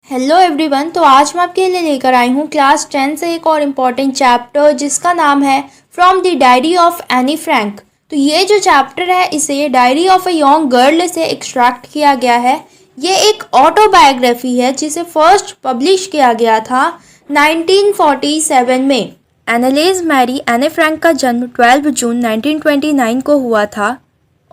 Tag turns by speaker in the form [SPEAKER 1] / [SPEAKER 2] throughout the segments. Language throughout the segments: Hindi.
[SPEAKER 1] Hello everyone. तो आज मैं आपके लिए लेकर आई हूँ क्लास 10 से एक और इम्पॉर्टेंट चैप्टर जिसका नाम है from the diary of Anne Frank. तो ये जो चैप्टर है इसे diary of a young girl से एक्सट्रैक्ट किया गया है। ये एक ऑटोबायोग्राफी है जिसे फर्स्ट पब्लिश किया गया था 1947 में। एनालिस मैरी एने फ्रैंक का जन्म 12 जून 1929 को हुआ था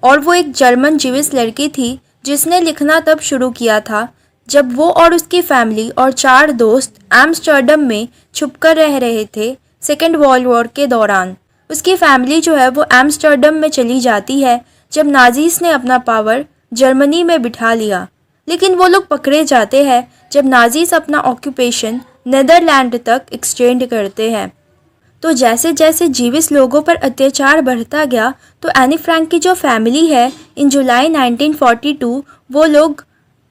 [SPEAKER 1] और वो एक जर्मन जीविश लड़की थी जिसने लिखना तब शुरू किया था जब वो और उसकी फैमिली और 4 दोस्त एम्स्टर्डम में छुपकर रह रहे थे सेकेंड वर्ल्ड वॉर के दौरान। उसकी फैमिली जो है वो एम्स्टर्डम में चली जाती है जब नाजीस ने अपना पावर जर्मनी में बिठा लिया, लेकिन वो लोग पकड़े जाते हैं जब नाजीस अपना ऑक्यूपेशन नीदरलैंड तक एक्सटेंड करते हैं। तो जैसे जैसे जीविस लोगों पर अत्याचार बढ़ता गया तो एनी फ्रैंक की जो फैमिली है इन जुलाई 1942 वो लोग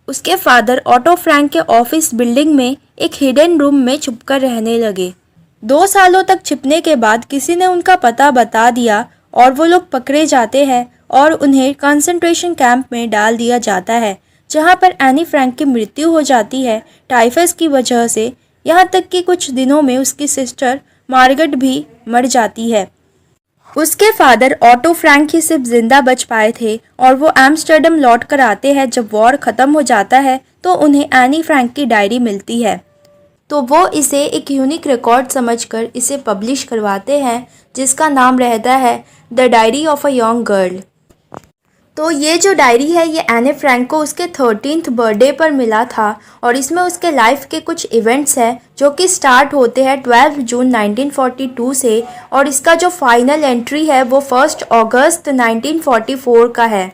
[SPEAKER 1] उसके फादर ऑटो फ्रैंक के ऑफिस बिल्डिंग में एक हिडन रूम में छुपकर रहने लगे। 2 सालों तक छिपने के बाद किसी ने उनका पता बता दिया और वो लोग पकड़े जाते हैं और उन्हें कंसंट्रेशन कैंप में डाल दिया जाता है जहां पर एनी फ्रैंक की मृत्यु हो जाती है टाइफस की वजह से। यहाँ तक कि कुछ दिनों में उसकी सिस्टर मार्गरेट भी मर जाती है। उसके फादर ऑटो फ्रैंक ही सिर्फ जिंदा बच पाए थे और वो एम्स्टर्डम लौट कर आते हैं जब वॉर ख़त्म हो जाता है तो उन्हें एनी फ्रैंक की डायरी मिलती है। तो वो इसे एक यूनिक रिकॉर्ड समझकर इसे पब्लिश करवाते हैं जिसका नाम रहता है the diary of a young girl. तो ये जो डायरी है ये एने फ्रैंक को उसके 13th बर्थडे पर मिला था और इसमें उसके लाइफ के कुछ इवेंट्स हैं जो कि स्टार्ट होते हैं 12 जून 1942 से और इसका जो फाइनल एंट्री है वो 1 अगस्त 1944 का है।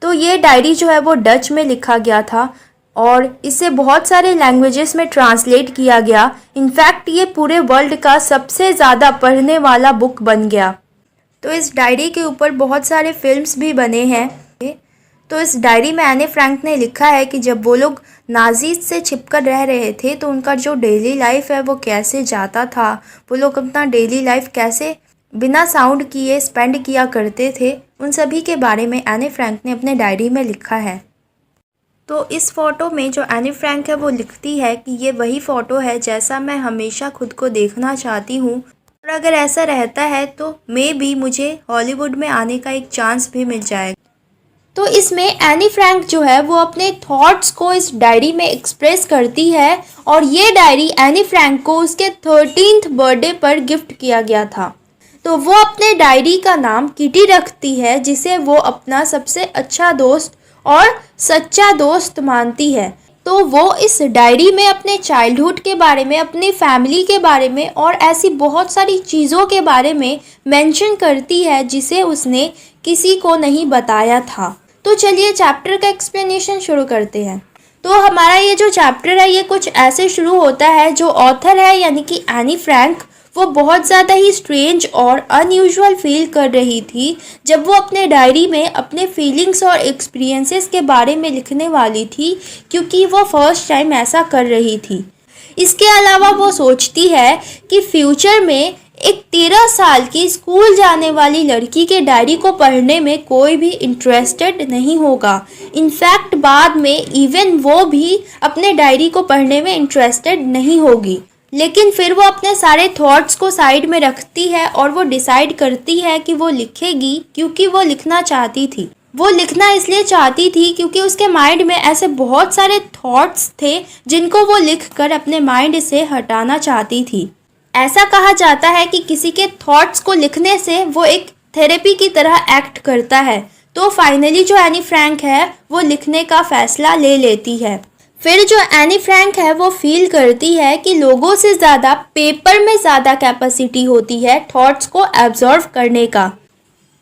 [SPEAKER 1] तो ये डायरी जो है वो डच में लिखा गया था और इसे बहुत सारे लैंग्वेजेस में ट्रांसलेट किया गया। इनफैक्ट ये पूरे वर्ल्ड का सबसे ज़्यादा पढ़ने वाला बुक बन गया। तो इस डायरी के ऊपर बहुत सारे फिल्म्स भी बने हैं। तो इस डायरी में एने फ्रैंक ने लिखा है कि जब वो लोग नाजीज से छिपकर रह रहे थे तो उनका जो डेली लाइफ है वो कैसे जाता था, वो लोग अपना डेली लाइफ कैसे बिना साउंड किए स्पेंड किया करते थे, उन सभी के बारे में एने फ्रैंक ने अपने डायरी में लिखा है। तो इस फ़ोटो में जो एनी फ्रैंक है वो लिखती है कि ये वही फ़ोटो है जैसा मैं हमेशा खुद को देखना चाहती हूँ और अगर ऐसा रहता है तो मे बी मुझे हॉलीवुड में आने का एक चांस भी मिल जाएगा। तो इसमें एनी फ्रैंक जो है वो अपने थॉट्स को इस डायरी में एक्सप्रेस करती है और ये डायरी एनी फ्रैंक को उसके 13th बर्थडे पर गिफ्ट किया गया था। तो वो अपने डायरी का नाम किटी रखती है जिसे वो अपना सबसे अच्छा दोस्त और सच्चा दोस्त मानती है। तो वो इस डायरी में अपने चाइल्डहुड के बारे में, अपनी फैमिली के बारे में और ऐसी बहुत सारी चीज़ों के बारे में मेंशन करती है जिसे उसने किसी को नहीं बताया था। तो चलिए चैप्टर का एक्सप्लेनेशन शुरू करते हैं। तो हमारा ये जो चैप्टर है ये कुछ ऐसे शुरू होता है, जो ऑथर है यानी कि एनी फ्रैंक वो बहुत ज़्यादा ही स्ट्रेंज और अनयूजुअल फील कर रही थी जब वो अपने डायरी में अपने फीलिंग्स और एक्सपीरियंसेस के बारे में लिखने वाली थी, क्योंकि वो फर्स्ट टाइम ऐसा कर रही थी। इसके अलावा वो सोचती है कि फ्यूचर में एक 13 साल की स्कूल जाने वाली लड़की के डायरी को पढ़ने में कोई भी इंटरेस्टेड नहीं होगा। इनफैक्ट बाद में इवन वो भी अपने डायरी को पढ़ने में इंटरेस्टेड नहीं होगी। लेकिन फिर वो अपने सारे थॉट्स को साइड में रखती है और वो डिसाइड करती है कि वो लिखेगी, क्योंकि वो लिखना चाहती थी। वो लिखना इसलिए चाहती थी क्योंकि उसके माइंड में ऐसे बहुत सारे थॉट्स थे जिनको वो लिखकर अपने माइंड से हटाना चाहती थी। ऐसा कहा जाता है कि किसी के थॉट्स को लिखने से वो एक थेरेपी की तरह एक्ट करता है। तो फाइनली जो एनी फ्रैंक है वो लिखने का फैसला ले लेती है। फिर जो एनी फ्रैंक है वो फील करती है कि लोगों से ज़्यादा पेपर में ज़्यादा कैपेसिटी होती है थॉट्स को एब्जॉर्व करने का।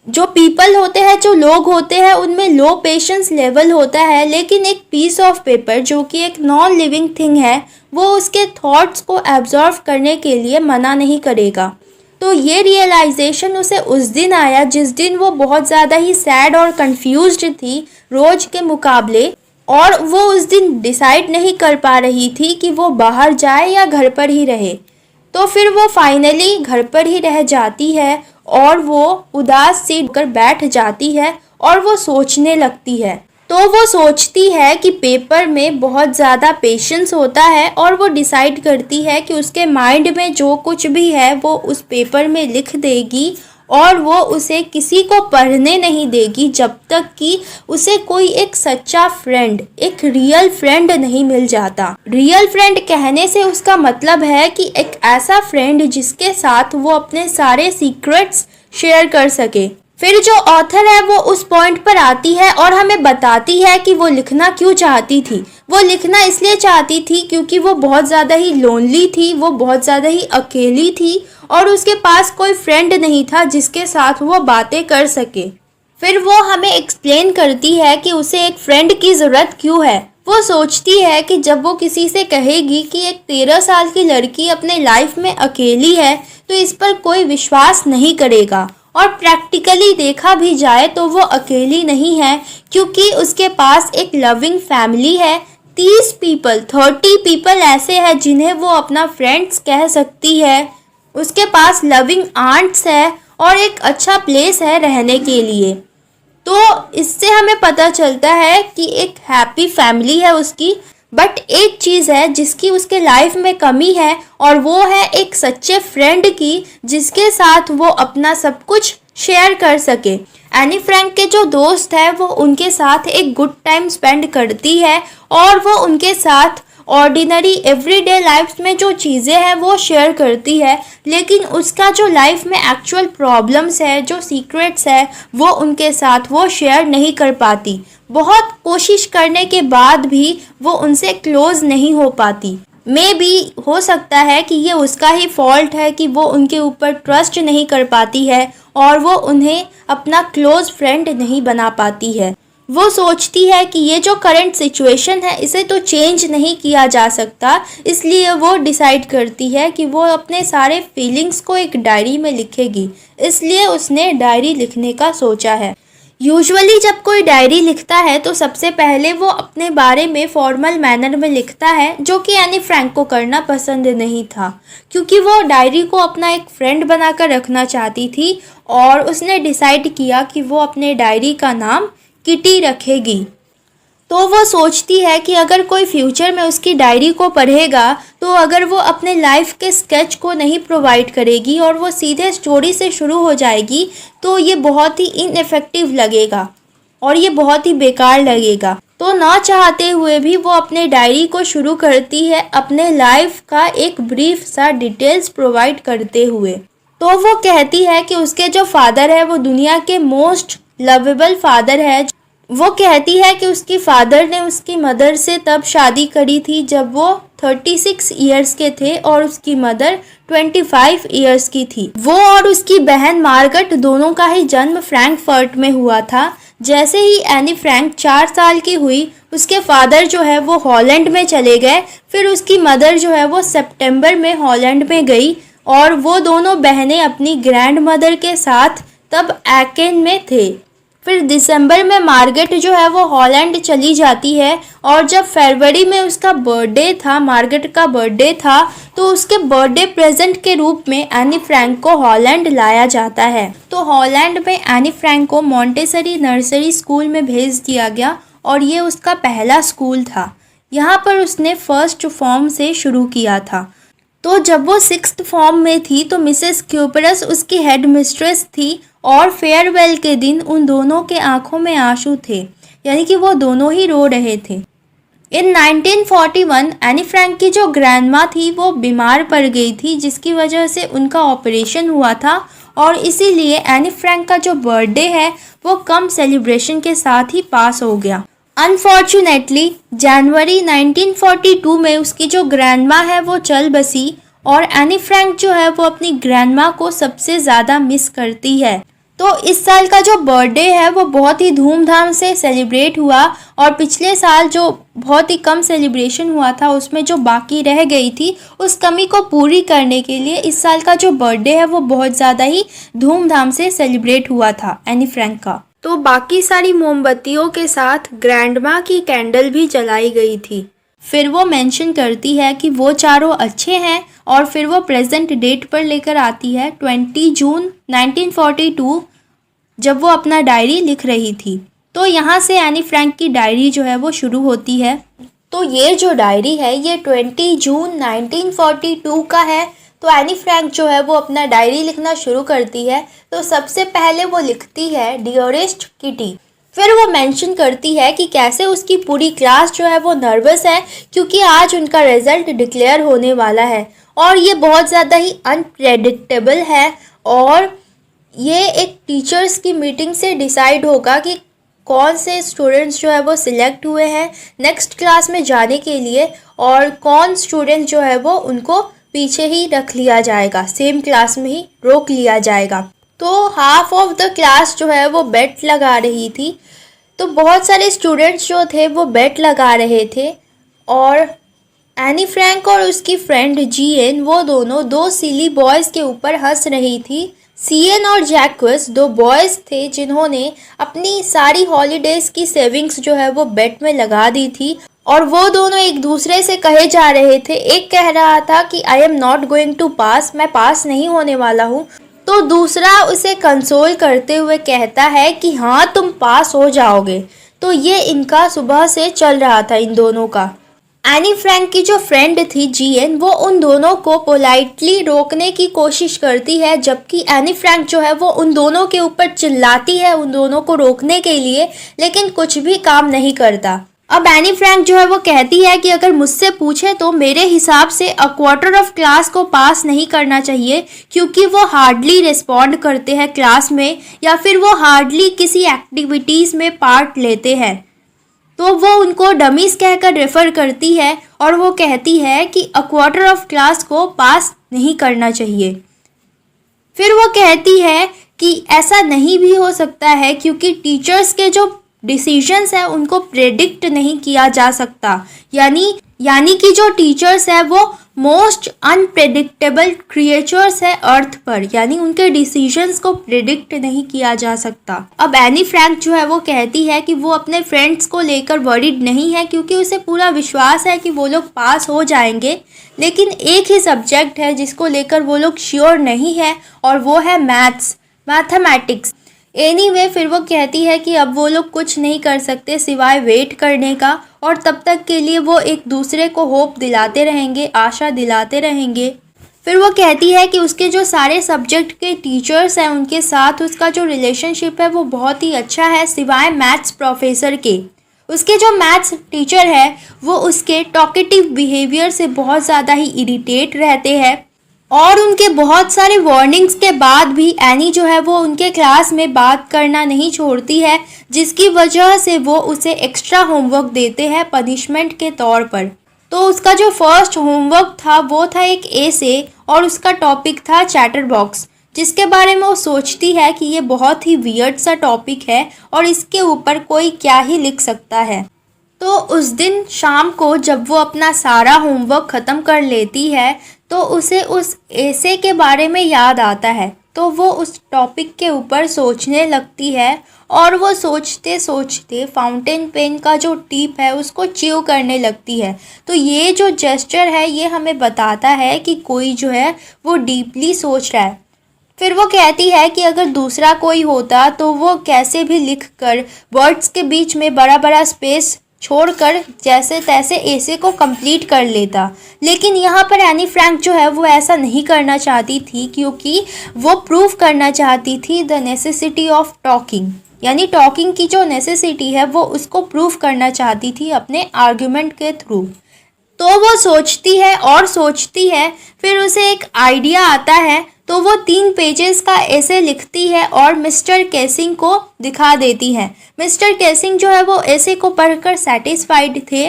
[SPEAKER 1] जो पीपल होते हैं, जो लोग होते हैं, उनमें लो पेशेंस लेवल होता है, लेकिन एक पीस ऑफ पेपर जो कि एक नॉन लिविंग थिंग है वो उसके थॉट्स को एब्जॉर्व करने के लिए मना नहीं करेगा। तो ये रियलाइजेशन उसे उस दिन आया जिस दिन वो बहुत ज़्यादा ही सैड और कंफ्यूज्ड थी रोज़ के मुकाबले, और वो उस दिन डिसाइड नहीं कर पा रही थी कि वो बाहर जाए या घर पर ही रहे। तो फिर वो फाइनली घर पर ही रह जाती है और वो उदास सी होकर बैठ जाती है और वो सोचने लगती है। तो वो सोचती है कि पेपर में बहुत ज़्यादा पेशेंस होता है और वो डिसाइड करती है कि उसके माइंड में जो कुछ भी है वो उस पेपर में लिख देगी और वो उसे किसी को पढ़ने नहीं देगी जब तक कि उसे कोई एक सच्चा फ्रेंड, एक रियल फ्रेंड नहीं मिल जाता। रियल फ्रेंड कहने से उसका मतलब है कि एक ऐसा फ्रेंड जिसके साथ वो अपने सारे सीक्रेट्स शेयर कर सके। फिर जो ऑथर है वो उस पॉइंट पर आती है और हमें बताती है कि वो लिखना क्यों चाहती थी। वो लिखना इसलिए चाहती थी क्योंकि वो बहुत ज़्यादा ही लोनली थी, वो बहुत ज़्यादा ही अकेली थी और उसके पास कोई फ्रेंड नहीं था जिसके साथ वो बातें कर सके। फिर वो हमें एक्सप्लेन करती है कि उसे एक फ्रेंड की ज़रूरत क्यों है। वो सोचती है कि जब वो किसी से कहेगी कि एक 13 साल की लड़की अपने लाइफ में अकेली है तो इस पर कोई विश्वास नहीं करेगा और प्रैक्टिकली देखा भी जाए तो वो अकेली नहीं है क्योंकि उसके पास एक लविंग फैमिली है। 30 पीपल ऐसे हैं जिन्हें वो अपना फ्रेंड्स कह सकती है। उसके पास लविंग आंट्स है और एक अच्छा प्लेस है रहने के लिए। तो इससे हमें पता चलता है कि एक हैप्पी फैमिली है उसकी। बट एक चीज़ है जिसकी उसके लाइफ में कमी है और वो है एक सच्चे फ्रेंड की जिसके साथ वो अपना सब कुछ शेयर कर सके। एनी फ्रैंक के जो दोस्त है वो उनके साथ एक गुड टाइम स्पेंड करती है और वो उनके साथ ऑर्डिनरी एवरीडे लाइफ में जो चीज़ें हैं वो शेयर करती है, लेकिन उसका जो लाइफ में एक्चुअल प्रॉब्लम्स है, जो सीक्रेट्स है, वो उनके साथ वो शेयर नहीं कर पाती। बहुत कोशिश करने के बाद भी वो उनसे क्लोज नहीं हो पाती। मे बी हो सकता है कि ये उसका ही फॉल्ट है कि वो उनके ऊपर ट्रस्ट नहीं कर पाती है और वो उन्हें अपना क्लोज फ्रेंड नहीं बना पाती है। वो सोचती है कि ये जो करंट सिचुएशन है इसे तो चेंज नहीं किया जा सकता, इसलिए वो डिसाइड करती है कि वो अपने सारे फीलिंग्स को एक डायरी में लिखेगी। इसलिए उसने डायरी लिखने का सोचा है। यूजुअली जब कोई डायरी लिखता है तो सबसे पहले वो अपने बारे में फॉर्मल मैनर में लिखता है, जो कि एनी फ्रैंक को करना पसंद नहीं था क्योंकि वो डायरी को अपना एक फ्रेंड बनाकर रखना चाहती थी और उसने डिसाइड किया कि वो अपने डायरी का नाम किटी रखेगी। तो वो सोचती है कि अगर कोई फ्यूचर में उसकी डायरी को पढ़ेगा तो अगर वो अपने लाइफ के स्केच को नहीं प्रोवाइड करेगी और वो सीधे स्टोरी से शुरू हो जाएगी तो ये बहुत ही इनइफेक्टिव लगेगा और ये बहुत ही बेकार लगेगा। तो ना चाहते हुए भी वो अपने डायरी को शुरू करती है अपने लाइफ का एक ब्रीफ सा डिटेल्स प्रोवाइड करते हुए। तो वो कहती है कि उसके जो फादर है वो दुनिया के मोस्ट लवेबल फादर है। वो कहती है कि उसकी फादर ने उसकी मदर से तब शादी करी थी जब वो 36 इयर्स के थे और उसकी मदर 25 इयर्स की थी। वो और उसकी बहन मार्गरेट दोनों का ही जन्म फ्रैंकफर्ट में हुआ था। जैसे ही एनी फ्रैंक 4 साल की हुई उसके फादर जो है वो हॉलैंड में चले गए। फिर उसकी मदर जो है वो सितंबर में हॉलैंड में गई और वो दोनों बहनें अपनी ग्रैंड मदर के साथ तब एकेन में थे। फिर दिसंबर में मार्गरेट जो है वो हॉलैंड चली जाती है और जब फरवरी में उसका बर्थडे था, मार्गरेट का बर्थडे था, तो उसके बर्थडे प्रेजेंट के रूप में एनी फ्रैंक को हॉलैंड लाया जाता है। तो हॉलैंड में एनी फ्रैंक को मॉन्टेसरी नर्सरी स्कूल में भेज दिया गया और ये उसका पहला स्कूल था। यहाँ पर उसने फर्स्ट फॉर्म से शुरू किया था। तो जब वो 6th फॉर्म में थी तो मिसेस क्यूपरस उसकी हेड मिस्ट्रेस थी और फेयरवेल के दिन उन दोनों के आंखों में आंसू थे, यानी कि वो दोनों ही रो रहे थे। इन 1941 एनी फ्रैंक की जो ग्रैंडमा थी वो बीमार पड़ गई थी, जिसकी वजह से उनका ऑपरेशन हुआ था और इसीलिए एनी फ्रैंक का जो बर्थडे है वो कम सेलिब्रेशन के साथ ही पास हो गया। अनफॉर्चुनेटली जनवरी 1942 में उसकी जो ग्रैंडमा है वो चल बसी और एनी फ्रैंक जो है वो अपनी ग्रैंडमा को सबसे ज़्यादा मिस करती है। तो इस साल का जो बर्थडे है वो बहुत ही धूमधाम से सेलिब्रेट हुआ और पिछले साल जो बहुत ही कम सेलिब्रेशन हुआ था उसमें जो बाकी रह गई थी उस कमी को पूरी करने के लिए इस साल का जो बर्थडे है वो बहुत ज़्यादा ही धूमधाम से सेलिब्रेट हुआ था एनी फ्रैंक का। तो बाकी सारी मोमबत्तियों के साथ ग्रैंडमा की कैंडल भी जलाई गई थी। फिर वो मेंशन करती है कि वो चारों अच्छे हैं और फिर वो प्रेजेंट डेट पर लेकर आती है 20 जून 1942 जब वो अपना डायरी लिख रही थी। तो यहाँ से एनी फ्रैंक की डायरी जो है वो शुरू होती है। तो ये जो डायरी है ये 20 जून 1942 का है। तो एनी फ्रैंक जो है वो अपना डायरी लिखना शुरू करती है। तो सबसे पहले वो लिखती है डियरेस्ट किटी। फिर वो मेंशन करती है कि कैसे उसकी पूरी क्लास जो है वो नर्वस है क्योंकि आज उनका रिजल्ट डिक्लेयर होने वाला है और ये बहुत ज़्यादा ही अनप्रेडिक्टेबल है और ये एक टीचर्स की मीटिंग से डिसाइड होगा कि कौन से स्टूडेंट्स जो है वो सिलेक्ट हुए हैं नेक्स्ट क्लास में जाने के लिए और कौन स्टूडेंट जो है वो उनको पीछे ही रख लिया जाएगा, सेम क्लास में ही रोक लिया जाएगा। तो हाफ ऑफ द क्लास जो है वो बेट लगा रही थी। तो बहुत सारे स्टूडेंट्स जो थे वो बेट लगा रहे थे और एनी फ्रैंक और उसकी फ्रेंड जीएन वो दोनों दो सिली बॉयज़ के ऊपर हंस रही थी। सीएन और जैक्विस दो बॉयज़ थे जिन्होंने अपनी सारी हॉलीडेज़ की सेविंग्स जो है वो बेट में लगा दी थी और वो दोनों एक दूसरे से कहे जा रहे थे। एक कह रहा था कि I am not going to pass, मैं पास नहीं होने वाला हूँ, तो दूसरा उसे कंसोल करते हुए कहता है कि हाँ तुम पास हो जाओगे। तो ये इनका सुबह से चल रहा था इन दोनों का। एनी फ्रैंक की जो फ्रेंड थी जीएन वो उन दोनों को पोलाइटली रोकने की कोशिश करती है जबकि एनी फ्रैंक जो है वो उन दोनों के ऊपर चिल्लाती है उन दोनों को रोकने के लिए, लेकिन कुछ भी काम नहीं करता। अब एनी फ्रैंक जो है वो कहती है कि अगर मुझसे पूछे तो मेरे हिसाब से अ क्वार्टर ऑफ क्लास को पास नहीं करना चाहिए क्योंकि वो हार्डली रिस्पॉन्ड करते हैं क्लास में या फिर वो हार्डली किसी एक्टिविटीज़ में पार्ट लेते हैं। तो वो उनको डमीज कहकर रेफ़र करती है और वो कहती है कि अ क्वार्टर ऑफ क्लास को पास नहीं करना चाहिए। फिर वो कहती है कि ऐसा नहीं भी हो सकता है क्योंकि टीचर्स के जो डिसीजंस है उनको प्रेडिक्ट नहीं किया जा सकता, यानी कि जो टीचर्स है वो मोस्ट अनप्रेडिक्टेबल क्रिएचर्स है अर्थ पर, यानी उनके डिसीजंस को प्रेडिक्ट नहीं किया जा सकता। अब एनी फ्रैंक जो है वो कहती है कि वो अपने फ्रेंड्स को लेकर वरीड नहीं है क्योंकि उसे पूरा विश्वास है कि वो लोग पास हो जाएंगे, लेकिन एक ही सब्जेक्ट है जिसको लेकर वो लोग श्योर नहीं है और वो है मैथमेटिक्स। एनीवे फिर वो कहती है कि अब वो लोग कुछ नहीं कर सकते सिवाय वेट करने का और तब तक के लिए वो एक दूसरे को होप दिलाते रहेंगे, आशा दिलाते रहेंगे। फिर वो कहती है कि उसके जो सारे सब्जेक्ट के टीचर्स हैं उनके साथ उसका जो रिलेशनशिप है वो बहुत ही अच्छा है सिवाय मैथ्स प्रोफेसर के। उसके जो मैथ्स टीचर है वो उसके टॉकेटिव बिहेवियर से बहुत ज़्यादा ही इरिटेट रहते हैं और उनके बहुत सारे वार्निंग्स के बाद भी एनी जो है वो उनके क्लास में बात करना नहीं छोड़ती है, जिसकी वजह से वो उसे एक्स्ट्रा होमवर्क देते हैं पनिशमेंट के तौर पर। तो उसका जो फर्स्ट होमवर्क था वो था एक एसे और उसका टॉपिक था चैटर बॉक्स, जिसके बारे में वो सोचती है कि ये बहुत ही वियर्ड सा टॉपिक है और इसके ऊपर कोई क्या ही लिख सकता है। तो उस दिन शाम को जब वो अपना सारा होमवर्क ख़त्म कर लेती है तो उसे उस एसे के बारे में याद आता है। तो वो उस टॉपिक के ऊपर सोचने लगती है और वो सोचते सोचते फाउंटेन पेन का जो टिप है उसको च्यू करने लगती है। तो ये जो जेस्चर है ये हमें बताता है कि कोई जो है वो डीपली सोच रहा है। फिर वो कहती है कि अगर दूसरा कोई होता तो वो कैसे भी लिख कर वर्ड्स के बीच में बड़ा बड़ा स्पेस छोड़कर जैसे तैसे एसे को कंप्लीट कर लेता, लेकिन यहाँ पर एनी फ्रैंक जो है वो ऐसा नहीं करना चाहती थी क्योंकि वो प्रूव करना चाहती थी द नेसेसिटी ऑफ टॉकिंग, यानी टॉकिंग की जो नेसेसिटी है वो उसको प्रूव करना चाहती थी अपने आर्ग्यूमेंट के थ्रू। तो वो सोचती है और सोचती है, फिर उसे एक आइडिया आता है तो वो 3 पेजेस का एसे लिखती है और मिस्टर केसिंग को दिखा देती है। मिस्टर केसिंग जो है वो एसे को पढ़कर सेटिस्फाइड थे।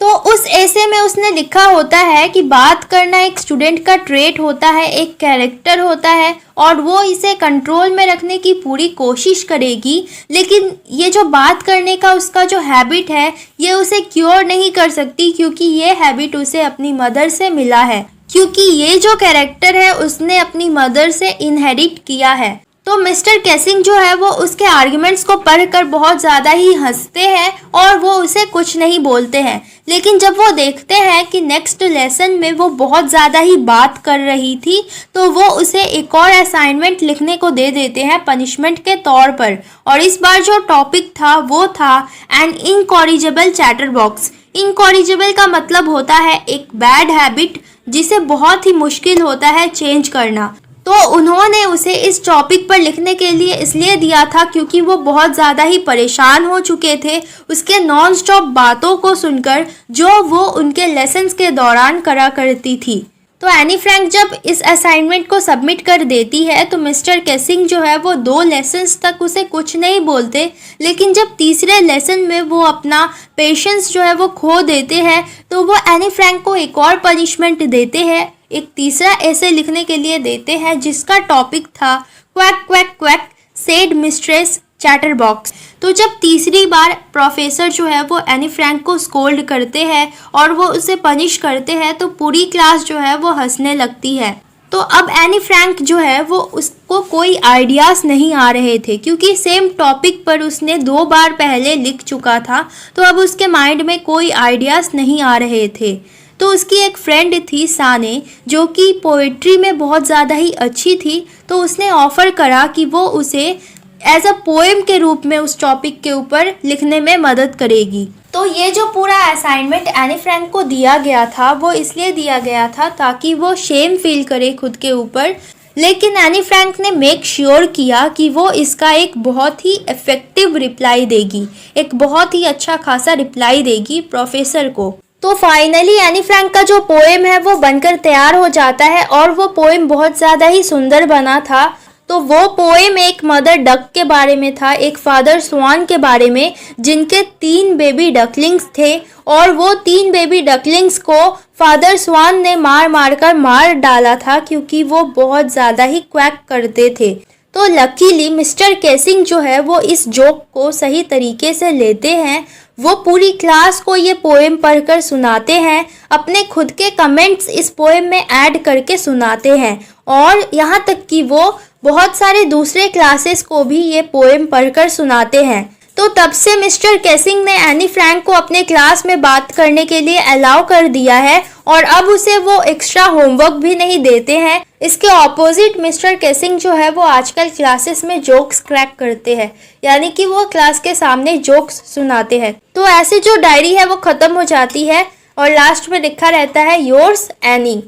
[SPEAKER 1] तो उस एसे में उसने लिखा होता है कि बात करना एक स्टूडेंट का ट्रेट होता है, एक कैरेक्टर होता है और वो इसे कंट्रोल में रखने की पूरी कोशिश करेगी, लेकिन ये जो बात करने का उसका जो हैबिट है ये उसे क्योर नहीं कर सकती क्योंकि ये हैबिट उसे अपनी मदर से मिला है, क्योंकि ये जो कैरेक्टर है उसने अपनी मदर से इनहेरिट किया है। तो मिस्टर केसिंग जो है वो उसके आर्ग्यूमेंट्स को पढ़कर बहुत ज़्यादा ही हंसते हैं और वो उसे कुछ नहीं बोलते हैं। लेकिन जब वो देखते हैं कि नेक्स्ट लेसन में वो बहुत ज़्यादा ही बात कर रही थी, तो वो उसे एक और असाइनमेंट लिखने को दे देते हैं पनिशमेंट के तौर पर। और इस बार जो टॉपिक था वो था an incorrigible chatterbox. Incorrigible का मतलब होता है एक बैड हैबिट जिसे बहुत ही मुश्किल होता है चेंज करना। तो उन्होंने उसे इस टॉपिक पर लिखने के लिए इसलिए दिया था क्योंकि वो बहुत ज़्यादा ही परेशान हो चुके थे उसके नॉन स्टॉप बातों को सुनकर जो वो उनके लेसन्स के दौरान करा करती थी। तो एनी फ्रैंक जब इस असाइनमेंट को सबमिट कर देती है तो मिस्टर केसिंग जो है वो 2 लेसन्स तक उसे कुछ नहीं बोलते, लेकिन जब तीसरे लेसन में वो अपना पेशेंस जो है वो खो देते हैं तो वो एनी फ्रैंक को एक और पनिशमेंट देते हैं, एक तीसरा ऐसे लिखने के लिए देते हैं जिसका टॉपिक था quack quack quack said mistress chatter box. तो जब तीसरी बार प्रोफेसर जो है वो एनी फ्रैंक को स्कोल्ड करते हैं और वो उसे पनिश करते हैं तो पूरी क्लास जो है वो हंसने लगती है। तो अब एनी फ्रैंक जो है वो उसको कोई आइडियाज़ नहीं आ रहे थे क्योंकि सेम टॉपिक पर उसने 2 बार पहले लिख चुका था, तो अब उसके माइंड में कोई आइडियाज़ नहीं आ रहे थे। तो उसकी एक फ्रेंड थी साने जो कि पोइट्री में बहुत ज़्यादा ही अच्छी थी, तो उसने ऑफ़र करा कि वो उसे एज अ पोएम के रूप में उस टॉपिक के ऊपर लिखने में मदद करेगी। तो ये जो पूरा असाइनमेंट एनी फ्रैंक को दिया गया था वो इसलिए दिया गया था ताकि वो शेम फील करे खुद के ऊपर, लेकिन एनी फ्रैंक ने मेक श्योर किया कि वो इसका एक बहुत ही इफ़ेक्टिव रिप्लाई देगी, एक बहुत ही अच्छा खासा रिप्लाई देगी प्रोफेसर को। तो फाइनली एनी फ्रैंक का जो पोएम है वो बनकर तैयार हो जाता है और वो पोएम बहुत ज़्यादा ही सुंदर बना था। तो वो पोएम एक मदर डक के बारे में था, एक फादर स्वान के बारे में जिनके 3 बेबी डकलिंग्स थे और वो 3 बेबी डकलिंग्स को फादर स्वान ने मार डाला था क्योंकि वो बहुत ज़्यादा ही क्वैक करते थे। तो लकीली मिस्टर केसिंग जो है वो इस जोक को सही तरीके से लेते हैं, वो पूरी क्लास को ये पोएम पढ़कर सुनाते हैं, अपने खुद के कमेंट्स इस पोएम में ऐड करके सुनाते हैं और यहाँ तक कि वो बहुत सारे दूसरे क्लासेस को भी ये पोएम पढ़कर सुनाते हैं। तो तब से मिस्टर केसिंग ने एनी फ्रैंक को अपने क्लास में बात करने के लिए अलाउ कर दिया है और अब उसे वो एक्स्ट्रा होमवर्क भी नहीं देते हैं। इसके ऑपोजिट मिस्टर केसिंग जो है वो आजकल क्लासेस में जोक्स क्रैक करते हैं, यानी कि वो क्लास के सामने जोक्स सुनाते हैं। तो ऐसे जो डायरी है वो ख़त्म हो जाती है और लास्ट में लिखा रहता है योर्स एनी।